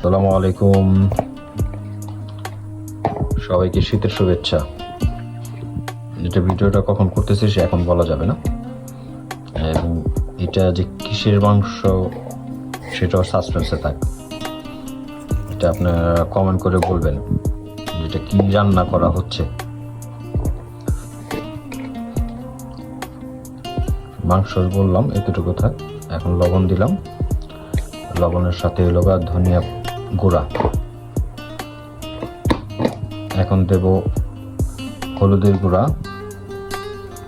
আসসালামু আলাইকুম, সবাইকে শীতের শুভেচ্ছা। এটা ভিডিওটা কখন করতেছি সে এখন বলা যাবে না, এবং এটা যে কিসের মাংস সেটাও সাসপেন্সে থাক। এটা আপনারা কমেন্ট করে বলবেন যেটা কি রান্না করা হচ্ছে। মাংস বললাম এতটুকু থাক। এখন লবণ দিলাম, লবণের সাথে হলো ধনিয়া গুঁড়া। এখন দেব হলুদের গুঁড়া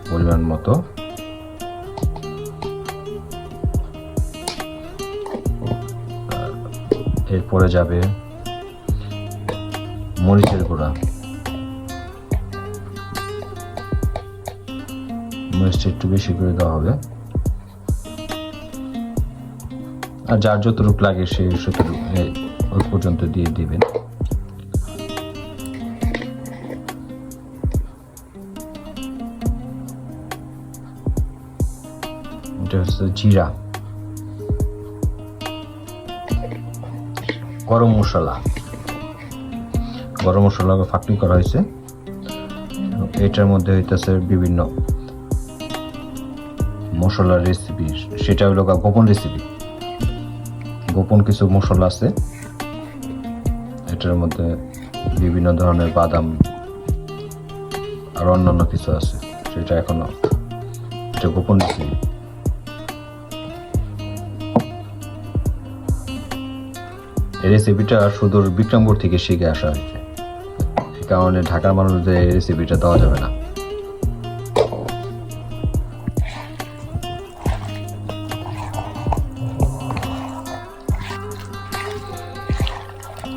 পরিমাণ মতো, এরপরে যাবে মরিচের গুঁড়া। মরিচটা একটু বেশি করে দেওয়া হবে, আর যার যতটুকু লাগে সে ওই পর্যন্ত দিয়ে দিবেন। এটা হচ্ছে জিরা, গরম মশলা ফাঁকনি করা হয়েছে। এটার মধ্যে হইতেছে বিভিন্ন মশলার রেসিপি, সেটা হলো গোপন রেসিপি। গোপন কিছু মশলা আছে এটার মধ্যে, বিভিন্ন ধরনের বাদাম আর অন্যান্য কিছু আছে, সেটা এখনো এটা গোপন রেসিপি। এই রেসিপিটা সুদূর বিক্রমপুর থেকে শিখে আসা হয়েছে, এই কারণে ঢাকার মানুষদের এই রেসিপিটা দেওয়া যাবে না।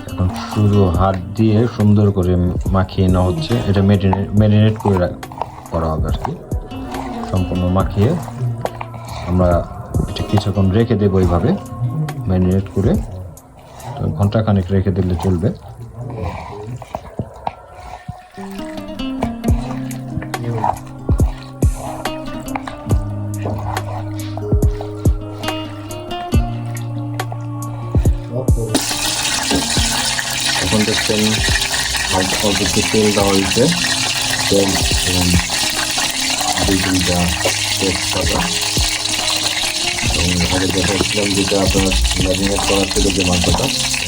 এখন শুধু হাত দিয়ে সুন্দর করে মাখিয়ে নেওয়া হচ্ছে। এটা ম্যারিনেট করে করা হবে আর কি। সম্পূর্ণ মাখিয়ে আমরা এটা কিছুক্ষণ রেখে দেবো, এইভাবে ম্যারিনেট করে ঘন্টাখানেক রেখে দিলে চলবে। এখন দেখছেন অল্প তেল দেওয়া হয়েছে, তেল এবং দুইটা তেজপাতা, এবং আগে দেখাচ্ছিলাম যেটা আপনার ম্যারিনেট করা ছিল যে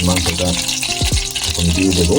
মাংসটা এখন দিয়ে দেবো।